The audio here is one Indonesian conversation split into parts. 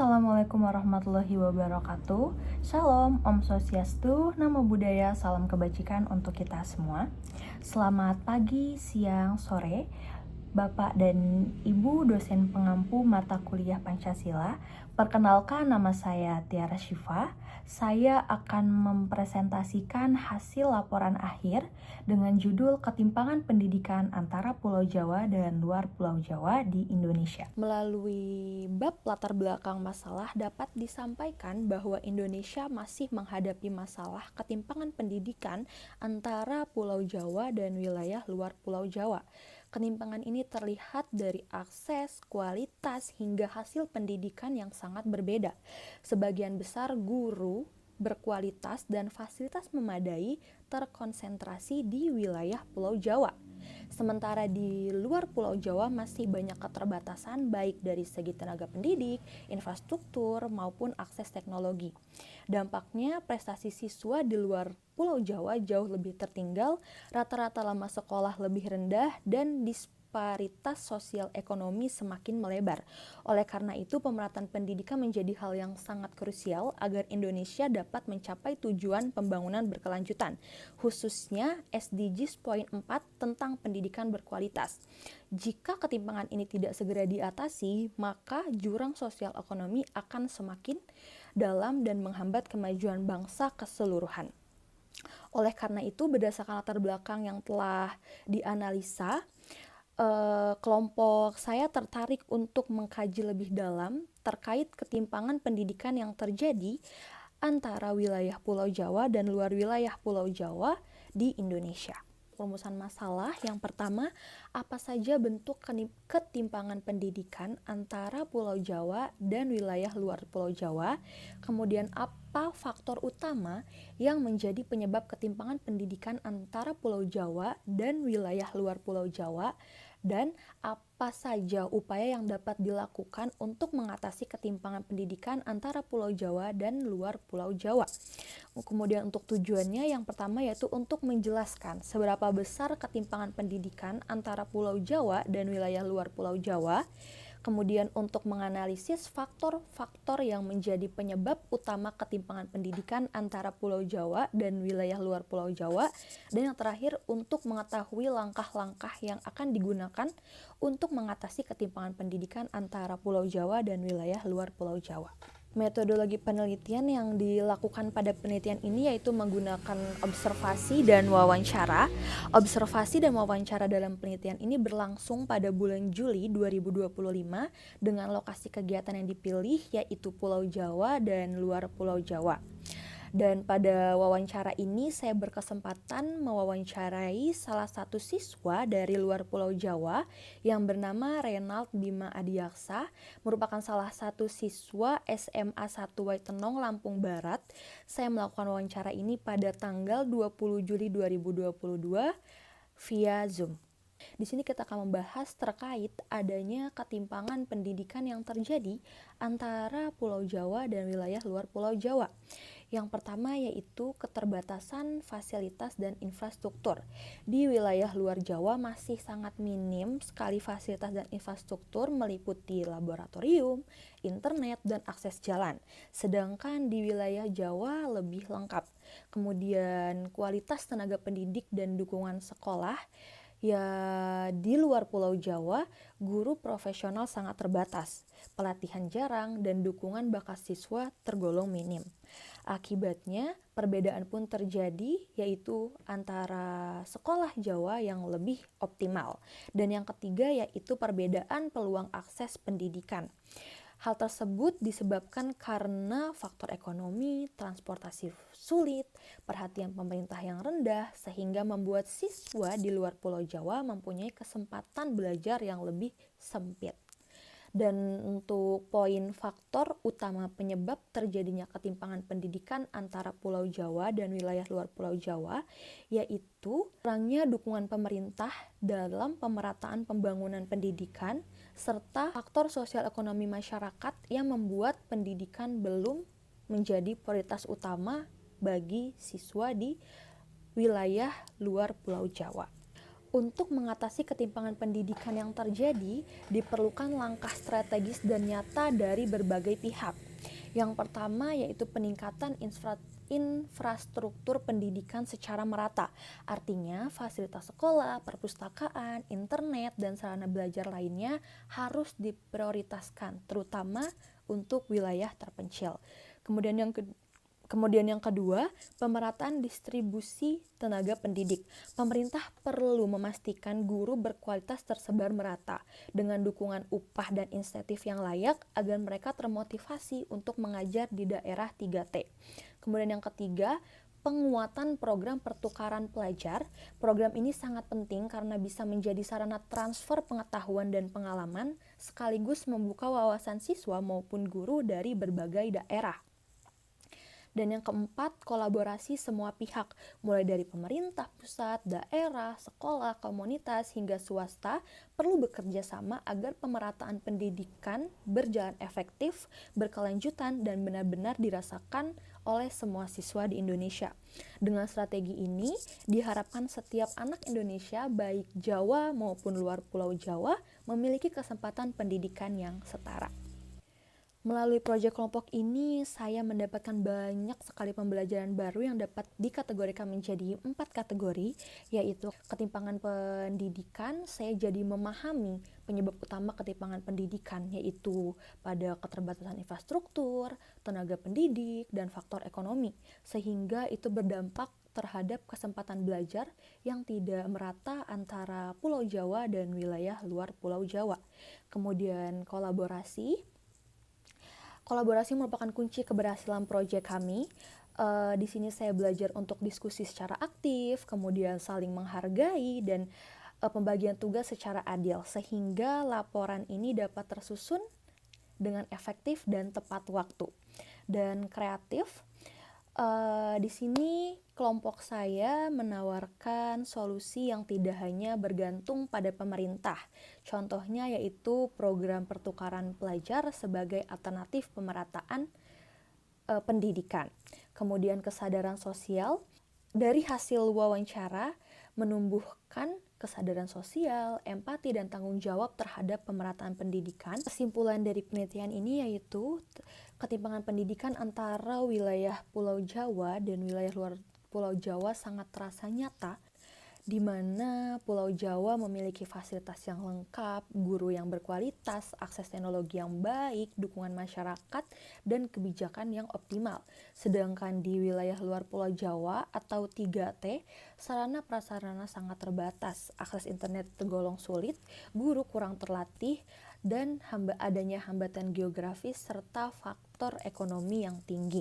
Assalamualaikum warahmatullahi wabarakatuh. Shalom, Om Swastiastu, Namo Buddhaya, salam kebajikan untuk kita semua. Selamat pagi, siang, sore, Bapak dan Ibu dosen pengampu mata kuliah Pancasila. Perkenalkan, nama saya Tiara Syifa. Saya akan mempresentasikan hasil laporan akhir dengan judul Ketimpangan Pendidikan Antara Pulau Jawa dan Luar Pulau Jawa di Indonesia. Melalui bab latar belakang masalah dapat disampaikan bahwa Indonesia masih menghadapi masalah ketimpangan pendidikan antara Pulau Jawa dan wilayah luar Pulau Jawa. Ketimpangan ini terlihat dari akses, kualitas, hingga hasil pendidikan yang sangat berbeda. Sebagian besar guru berkualitas dan fasilitas memadai terkonsentrasi di wilayah Pulau Jawa. Sementara di luar Pulau Jawa masih banyak keterbatasan baik dari segi tenaga pendidik, infrastruktur, maupun akses teknologi. Dampaknya prestasi siswa di luar Pulau Jawa jauh lebih tertinggal, rata-rata lama sekolah lebih rendah, dan disparitas sosial ekonomi semakin melebar. Oleh karena itu, pemerataan pendidikan menjadi hal yang sangat krusial agar Indonesia dapat mencapai tujuan pembangunan berkelanjutan, khususnya SDGs poin 4 tentang pendidikan berkualitas. Jika ketimpangan ini tidak segera diatasi, maka jurang sosial ekonomi akan semakin dalam dan menghambat kemajuan bangsa keseluruhan. Oleh karena itu, berdasarkan latar belakang yang telah dianalisa, kelompok saya tertarik untuk mengkaji lebih dalam terkait ketimpangan pendidikan yang terjadi antara wilayah Pulau Jawa dan luar wilayah Pulau Jawa di Indonesia. Perumusan masalah yang pertama, apa saja bentuk ketimpangan pendidikan antara Pulau Jawa dan wilayah luar Pulau Jawa, kemudian apa faktor utama yang menjadi penyebab ketimpangan pendidikan antara Pulau Jawa dan wilayah luar Pulau Jawa, dan apa saja upaya yang dapat dilakukan untuk mengatasi ketimpangan pendidikan antara Pulau Jawa dan luar Pulau Jawa. Kemudian untuk tujuannya yang pertama yaitu untuk menjelaskan seberapa besar ketimpangan pendidikan antara Pulau Jawa dan wilayah luar Pulau Jawa. Kemudian untuk menganalisis faktor-faktor yang menjadi penyebab utama ketimpangan pendidikan antara Pulau Jawa dan wilayah luar Pulau Jawa. Dan yang terakhir untuk mengetahui langkah-langkah yang akan digunakan untuk mengatasi ketimpangan pendidikan antara Pulau Jawa dan wilayah luar Pulau Jawa. Metodologi penelitian yang dilakukan pada penelitian ini yaitu menggunakan observasi dan wawancara. Observasi dan wawancara dalam penelitian ini berlangsung pada bulan Juli 2025 dengan lokasi kegiatan yang dipilih yaitu Pulau Jawa dan luar Pulau Jawa. Dan pada wawancara ini saya berkesempatan mewawancarai salah satu siswa dari luar Pulau Jawa yang bernama Renald Bima Adiaksa, merupakan salah satu siswa SMA 1 Waitenong, Lampung Barat. Saya melakukan wawancara ini pada tanggal 20 Juli 2022 via Zoom. Di sini kita akan membahas terkait adanya ketimpangan pendidikan yang terjadi antara Pulau Jawa dan wilayah luar Pulau Jawa. Yang pertama yaitu keterbatasan fasilitas dan infrastruktur. Di wilayah luar Jawa masih sangat minim sekali fasilitas dan infrastruktur meliputi laboratorium, internet, dan akses jalan. Sedangkan di wilayah Jawa lebih lengkap. Kemudian kualitas tenaga pendidik dan dukungan sekolah. Ya, di luar Pulau Jawa, guru profesional sangat terbatas, pelatihan jarang, dan dukungan bakat siswa tergolong minim. Akibatnya, perbedaan pun terjadi, yaitu antara sekolah Jawa yang lebih optimal. Dan yang ketiga yaitu perbedaan peluang akses pendidikan. Hal tersebut disebabkan karena faktor ekonomi, transportasi sulit, perhatian pemerintah yang rendah, sehingga membuat siswa di luar Pulau Jawa mempunyai kesempatan belajar yang lebih sempit. Dan untuk poin faktor utama penyebab terjadinya ketimpangan pendidikan antara Pulau Jawa dan wilayah luar Pulau Jawa yaitu kurangnya dukungan pemerintah dalam pemerataan pembangunan pendidikan serta faktor sosial ekonomi masyarakat yang membuat pendidikan belum menjadi prioritas utama bagi siswa di wilayah luar Pulau Jawa. Untuk mengatasi ketimpangan pendidikan yang terjadi, diperlukan langkah strategis dan nyata dari berbagai pihak. Yang pertama yaitu peningkatan infrastruktur pendidikan secara merata. Artinya, fasilitas sekolah, perpustakaan, internet, dan sarana belajar lainnya harus diprioritaskan, terutama untuk wilayah terpencil. Kemudian yang kedua, pemerataan distribusi tenaga pendidik. Pemerintah perlu memastikan guru berkualitas tersebar merata dengan dukungan upah dan insentif yang layak agar mereka termotivasi untuk mengajar di daerah 3T. Kemudian yang ketiga, penguatan program pertukaran pelajar. Program ini sangat penting karena bisa menjadi sarana transfer pengetahuan dan pengalaman sekaligus membuka wawasan siswa maupun guru dari berbagai daerah. Dan yang keempat, kolaborasi semua pihak, mulai dari pemerintah pusat, daerah, sekolah, komunitas, hingga swasta, perlu bekerja sama agar pemerataan pendidikan berjalan efektif, berkelanjutan, dan benar-benar dirasakan oleh semua siswa di Indonesia. Dengan strategi ini, diharapkan setiap anak Indonesia, baik Jawa maupun luar Pulau Jawa, memiliki kesempatan pendidikan yang setara. Melalui proyek kelompok ini, saya mendapatkan banyak sekali pembelajaran baru yang dapat dikategorikan menjadi 4 kategori, yaitu ketimpangan pendidikan. Saya jadi memahami penyebab utama ketimpangan pendidikan, yaitu pada keterbatasan infrastruktur, tenaga pendidik, dan faktor ekonomi, sehingga itu berdampak terhadap kesempatan belajar yang tidak merata antara Pulau Jawa dan wilayah luar Pulau Jawa. Kemudian Kolaborasi merupakan kunci keberhasilan proyek kami. Di sini saya belajar untuk diskusi secara aktif, kemudian saling menghargai, dan pembagian tugas secara adil, sehingga laporan ini dapat tersusun dengan efektif dan tepat waktu. Dan kreatif, di sini kelompok saya menawarkan solusi yang tidak hanya bergantung pada pemerintah. Contohnya yaitu program pertukaran pelajar sebagai alternatif pemerataan pendidikan. Kemudian kesadaran sosial, dari hasil wawancara menumbuhkan kesadaran sosial, empati, dan tanggung jawab terhadap pemerataan pendidikan. Kesimpulan dari penelitian ini yaitu ketimpangan pendidikan antara wilayah Pulau Jawa dan wilayah luar Pulau Jawa sangat terasa nyata, di mana Pulau Jawa memiliki fasilitas yang lengkap, guru yang berkualitas, akses teknologi yang baik, dukungan masyarakat, dan kebijakan yang optimal. Sedangkan di wilayah luar Pulau Jawa atau 3T, sarana prasarana sangat terbatas, akses internet tergolong sulit, guru kurang terlatih, dan adanya hambatan geografis serta faktor ekonomi yang tinggi.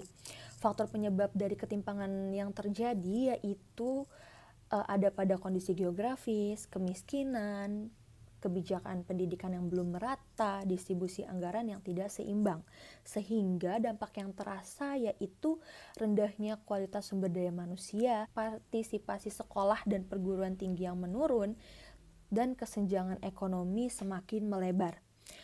Faktor penyebab dari ketimpangan yang terjadi yaitu ada pada kondisi geografis, kemiskinan, kebijakan pendidikan yang belum merata, distribusi anggaran yang tidak seimbang, sehingga dampak yang terasa yaitu rendahnya kualitas sumber daya manusia, partisipasi sekolah dan perguruan tinggi yang menurun, dan kesenjangan ekonomi semakin melebar.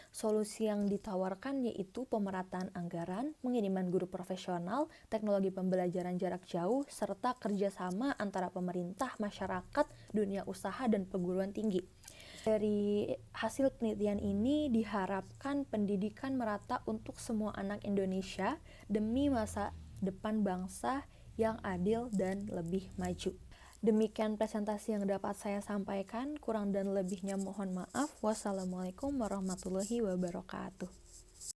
Solusi yang ditawarkan yaitu pemerataan anggaran, pengiriman guru profesional, teknologi pembelajaran jarak jauh, serta kerjasama antara pemerintah, masyarakat, dunia usaha, dan perguruan tinggi. Dari hasil penelitian ini diharapkan pendidikan merata untuk semua anak Indonesia demi masa depan bangsa yang adil dan lebih maju. Demikian presentasi yang dapat saya sampaikan, kurang dan lebihnya mohon maaf. Wassalamualaikum warahmatullahi wabarakatuh.